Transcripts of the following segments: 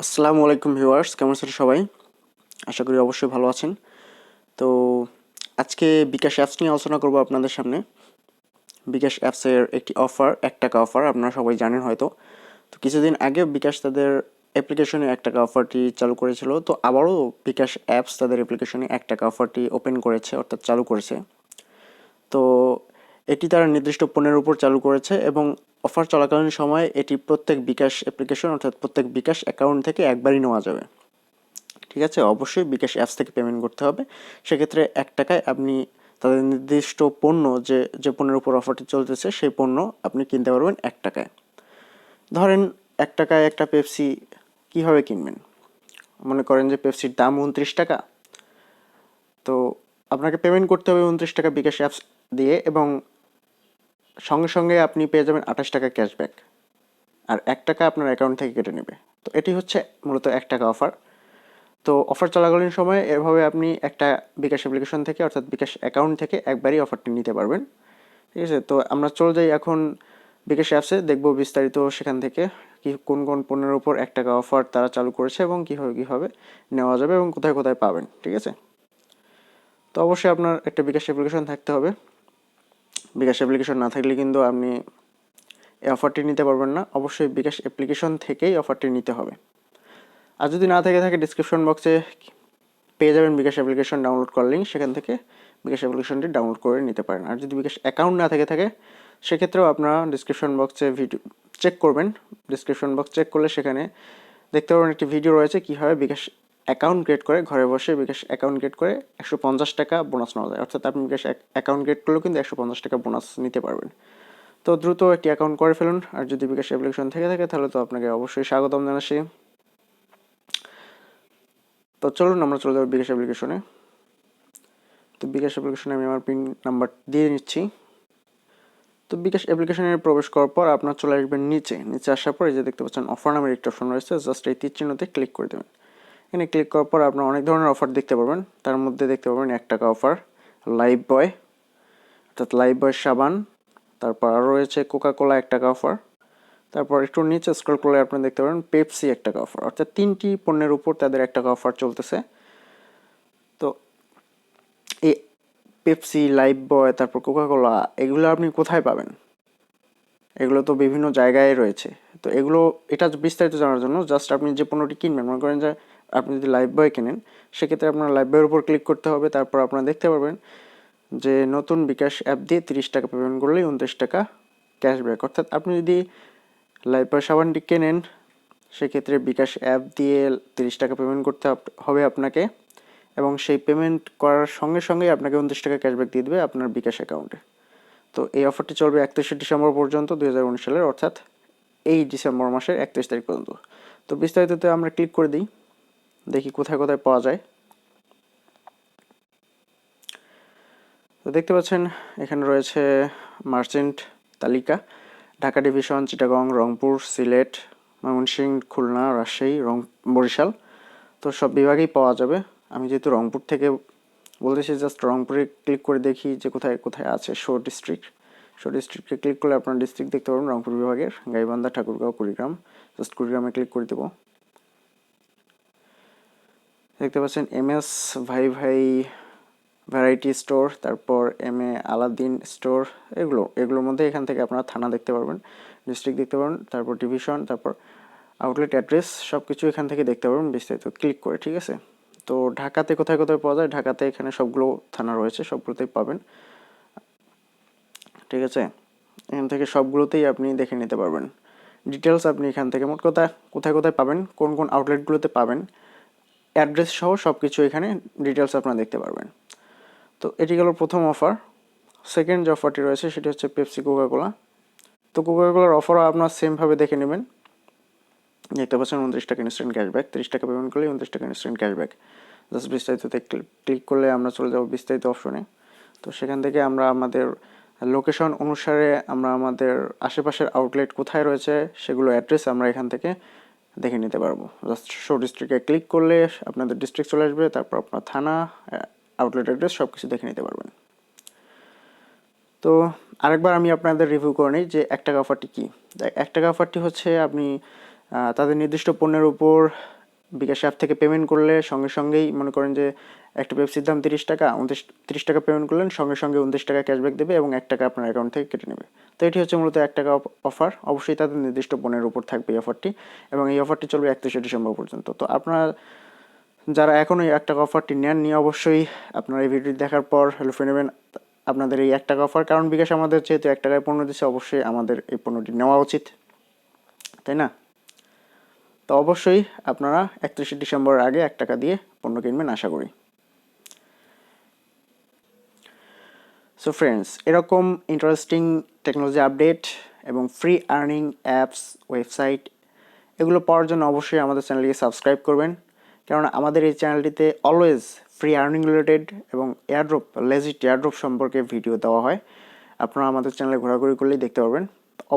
আসসালামু আলাইকুম ভিউয়ার্স, কেমন আছেন সবাই? আশা করি অবশ্যই ভালো আছেন। তো আজকে বিকাশ অ্যাপস নিয়ে আলোচনা করব আপনাদের সামনে। বিকাশ অ্যাপসের একটি অফার, ৳১ অফার, আপনারা সবাই জানেন হয়তো। তো কিছুদিন আগে বিকাশ তাদের অ্যাপ্লিকেশনে ৳১ অফারটি চালু করেছিল। তো আবারও বিকাশ অ্যাপস তাদের অ্যাপ্লিকেশনে ৳১ অফারটি ওপেন করেছে, অর্থাৎ চালু করেছে। তো এটি তারা নির্দিষ্ট পণ্যের উপর চালু করেছে এবং অফার চলাকালীন সময়ে এটি প্রত্যেক বিকাশ অ্যাপ্লিকেশন অর্থাৎ প্রত্যেক বিকাশ অ্যাকাউন্ট থেকে একবারই নেওয়া যাবে। ঠিক আছে, অবশ্যই বিকাশ অ্যাপস থেকে পেমেন্ট করতে হবে। সেক্ষেত্রে ৳১ আপনি তাদের নির্দিষ্ট পণ্য যে পণ্যের উপর অফারটি চলতেছে সেই পণ্য আপনি কিনতে পারবেন ৳১। ধরেন ৳১ একটা পেপসি কীভাবে কিনবেন? মনে করেন যে পেপসির দাম ৳২৯, তো আপনাকে পেমেন্ট করতে হবে ৳29 বিকাশ অ্যাপস দিয়ে এবং সঙ্গে সঙ্গে আপনি পেয়ে যাবেন ৳২৮ ক্যাশব্যাক। আর ৳১ আপনার অ্যাকাউন্ট থেকে কেটে নেবে। তো এটি হচ্ছে মূলত ৳১ অফার। তো অফার চলাকালীন সময়ে এভাবে আপনি একটা বিকাশ অ্যাপ্লিকেশন থেকে অর্থাৎ বিকাশ অ্যাকাউন্ট থেকে একবারই অফারটি নিতে পারবেন। ঠিক আছে, তো আমরা চলে যাই এখন বিকাশ অ্যাপসে, দেখব বিস্তারিত সেখান থেকে কি কোন কোন পণ্যের উপর ৳১ অফার তারা চালু করেছে এবং কীভাবে কীভাবে নেওয়া যাবে এবং কোথায় কোথায় পাবেন। ঠিক আছে, তো অবশ্যই আপনার একটা বিকাশ অ্যাপ্লিকেশন থাকতে হবে। বিকাশ অ্যাপ্লিকেশন না থাকলে কিন্তু আপনি এই অফারটি নিতে পারবেন না। অবশ্যই বিকাশ অ্যাপ্লিকেশন থেকেই অফারটি নিতে হবে। আর যদি না থেকে থাকে ডিসক্রিপশন বক্সে পেয়ে যাবেন বিকাশ অ্যাপ্লিকেশন ডাউনলোড করার লিঙ্ক, সেখান থেকে বিকাশ অ্যাপ্লিকেশনটি ডাউনলোড করে নিতে পারেন। আর যদি বিকাশ অ্যাকাউন্ট না থাকে সেক্ষেত্রেও আপনারা ডিসক্রিপশন বক্সে ভিডিও চেক করবেন। ডিসক্রিপশন বক্স চেক করলে সেখানে দেখতে পারবেন একটি ভিডিও রয়েছে কীভাবে বিকাশ অ্যাকাউন্ট ক্রিয়েট করে, ঘরে বসে বিকাশ অ্যাকাউন্ট ক্রিয়েট করে ৳১৫০ বোনাস নেওয়া যায়। অর্থাৎ আপনি বিকাশ অ্যাকাউন্ট ক্রিয়েট করলেও কিন্তু ৳১৫০ বোনাস নিতে পারবেন। তো দ্রুত একটি অ্যাকাউন্ট করে ফেলুন। আর যদি বিকাশ অ্যাপ্লিকেশন থেকে থাকে তাহলে তো আপনাকে অবশ্যই স্বাগতম জানাচ্ছি। তো চলুন আমরা চলে যাবো বিকাশ অ্যাপ্লিকেশনে। তো বিকাশ অ্যাপ্লিকেশনে আমি আমার পিন নাম্বার দিয়ে নিচ্ছি। তো বিকাশ অ্যাপ্লিকেশনে প্রবেশ করার পর আপনার চলে আসবেন নিচে আসার পর এই যে দেখতে পাচ্ছেন অফার নামের একটা অপশন রয়েছে, জাস্ট এই তীর চিহ্নতে ক্লিক করে দেবেন। এখানে ক্লিক করার পর আপনার অনেক ধরনের অফার দেখতে পাবেন। তার মধ্যে দেখতে পাবেন ৳১ অফার, লাইফ বয় অর্থাৎ লাইফ বয় সাবান, তারপর আরও রয়েছে কোকা কোলা ৳1 অফার, তারপর একটু নিচে স্ক্রল করলে আপনি দেখতে পাবেন পেপসি ৳1 অফার। অর্থাৎ 3টি পণ্যের উপর তাদের ৳1 অফার চলতেছে। তো এই পেপসি, লাইফ বয়, তারপর কোকা কোলা, এগুলো আপনি কোথায় পাবেন? এগুলো তো বিভিন্ন জায়গায় রয়েছে। তো এটা বিস্তারিত জানার জন্য জাস্ট আপনি যে পণ্যটি কিনবেন, মনে করেন যে আপনি যদি লাইফ বয় কেনেন, সেক্ষেত্রে আপনার লাইফ বয়ের উপর ক্লিক করতে হবে। তারপর আপনারা দেখতে পারবেন যে নতুন বিকাশ অ্যাপ দিয়ে ৳30 পেমেন্ট করলেই ৳29 ক্যাশব্যাক। অর্থাৎ আপনি যদি লাইফ বয় সাবানটি কেনেন, সেক্ষেত্রে বিকাশ অ্যাপ দিয়ে ৳30 পেমেন্ট করতে হবে আপনাকে এবং সেই পেমেন্ট করার সঙ্গে সঙ্গেই আপনাকে ৳29 ক্যাশব্যাক দিয়ে দেবে আপনার বিকাশ অ্যাকাউন্টে। তো এই অফারটি চলবে 31শে ডিসেম্বর পর্যন্ত 2019 সালের, অর্থাৎ এই ডিসেম্বর মাসের 31 তারিখ পর্যন্ত। তো বিস্তারিততে আমরা ক্লিক করে দিই, দেখি কোথায় কোথায় পাওয়া যায়। তো দেখতে পাচ্ছেন এখানে রয়েছে মার্চেন্ট তালিকা, ঢাকা ডিভিশন, চিটাগং, রংপুর, সিলেট, ময়মনসিংহ, খুলনা, রাজশাহী, বরিশাল। তো সব বিভাগেই পাওয়া যাবে। আমি যেহেতু রংপুর থেকে বলতেছি, জাস্ট রংপুরে ক্লিক করে দেখি যে কোথায় কোথায় আছে শো ডিস্ট্রিক্টে ক্লিক করলে আপনার ডিস্ট্রিক্ট দেখতে পাবেন রংপুর বিভাগের, গাইবান্ধা, ঠাকুরগাঁও, কুড়িগ্রাম। জাস্ট কুড়িগ্রামে ক্লিক করে দেবো। দেখতে পাচ্ছেন MS ভাই ভাই ভ্যারাইটি স্টোর, তারপর MA আলাদিন স্টোর, এগুলোর মধ্যে এখান থেকে আপনারা থানা দেখতে পারবেন, ডিস্ট্রিক্ট দেখতে পারবেন, তারপর ডিভিশন, তারপর আউটলেট অ্যাড্রেস, সব কিছু এখান থেকে দেখতে পারবেন বিস্তারিত ক্লিক করে। ঠিক আছে, তো ঢাকাতে কোথায় কোথায় পাওয়া যায়? ঢাকাতে এখানে সবগুলো থানা রয়েছে, সবগুলোতেই পাবেন। ঠিক আছে, এখান থেকে সবগুলোতেই আপনি দেখে নিতে পারবেন ডিটেলস। আপনি এখান থেকে মোট কথা কোথায় কোথায় পাবেন, কোন কোন আউটলেটগুলোতে পাবেন, অ্যাড্রেস সহ সব কিছু এখানে ডিটেলস আপনারা দেখতে পারবেন। তো এটি গেল প্রথম অফার। সেকেন্ড যে অফারটি রয়েছে সেটি হচ্ছে পেপসি কোকা কোলা। তো কোকা কোলার অফারও আপনার সেমভাবে দেখে নেবেন। দেখতে পাচ্ছেন ৳29 ইনস্ট্যান্ট ক্যাশব্যাক, ৳30 পেমেন্ট করলে ৳29 ইনস্ট্যান্ট ক্যাশব্যাক। জাস্ট বিস্তারিততে ক্লিক করলে আমরা চলে যাব বিস্তারিত অপশনে। তো সেখান থেকে আমরা আমাদের লোকেশন অনুসারে আমরা আমাদের আশেপাশের আউটলেট কোথায় রয়েছে সেগুলো অ্যাড্রেস আমরা এখান থেকে দেখে নিতে পারবো। জাস্ট শো ডিস্ট্রিক্টে ক্লিক করলে আপনাদের ডিস্ট্রিক্ট চলে আসবে, তারপর আপনার থানা, আউটলেট অ্যাড্রেস সব কিছু দেখে নিতে পারবেন। তো আরেকবার আমি আপনাদের রিভিউ করে নিই যে ৳1 অফারটি কী। ৳1 অফারটি হচ্ছে আপনি তাদের নির্দিষ্ট পণ্যের উপর বিকাশ অ্যাপ থেকে পেমেন্ট করলে সঙ্গে সঙ্গেই মনে করেন যে একটা পেপসির দাম 30 টাকা, 30 টাকা পেমেন্ট করলেন, সঙ্গে সঙ্গে 29 টাকা ক্যাশব্যাক দেবে এবং 1 টাকা আপনার অ্যাকাউন্ট থেকে কেটে নেবে। তো এটি হচ্ছে মূলত 1 টাকা অফার। অবশ্যই তাদের নির্দিষ্ট পণ্যের উপর থাকবে এই অফারটি, এবং এই অফারটি চলবে 31শে ডিসেম্বর পর্যন্ত। তো আপনারা যারা এখনও এই 1 টাকা অফারটি নেননি, অবশ্যই আপনারা এই ভিডিওটি দেখার পর ফেলে নেবেন আপনাদের এই 1 টাকা অফার। কারণ বিকাশ আমাদের যেহেতু 1 টাকায় পণ্য দিচ্ছে, অবশ্যই আমাদের এই পণ্যটি নেওয়া উচিত, তাই না? তো অবশ্যই আপনারা 31শে ডিসেম্বরের আগে 1 টাকা দিয়ে পণ্য কিনবেন আশা করি। সো ফ্রেন্ডস, এরকম ইন্টারেস্টিং টেকনোলজি আপডেট এবং ফ্রি আর্নিং অ্যাপস, ওয়েবসাইট এগুলো পাওয়ার জন্য অবশ্যই আমাদের চ্যানেলটিকে সাবস্ক্রাইব করবেন, কারণ আমাদের এই চ্যানেলটিতে অলওয়েজ ফ্রি আর্নিং রিলেটেড এবং এয়ারড্রপ, লেজিট এয়ারড্রপ সম্পর্কে ভিডিও দেওয়া হয়। আপনারা আমাদের চ্যানেলে ঘোরাঘুরি করলেই দেখতে পারবেন।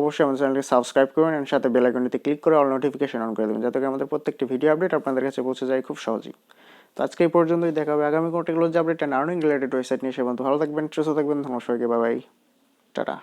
অবশ্যই আমাদের চ্যানেলকে সাবস্ক্রাইব করবেন এবং সাথে বেল আইকনটিতে ক্লিক করে অল নোটিফিকেশন অন করে দেবেন, যাতে করে আমাদের প্রত্যেকটি ভিডিও আপডেট আপনাদের কাছে পৌঁছে যায় খুব সহজেই। তো আজকে এই পর্যন্তই, দেখা হবে আগামী কোনো technology update and earning related website নিয়ে। সে পর্যন্ত ভালো থাকবেন, সুস্থ থাকবেন। ধন্যবাদ সবাইকে, বাই বাই, টাটা।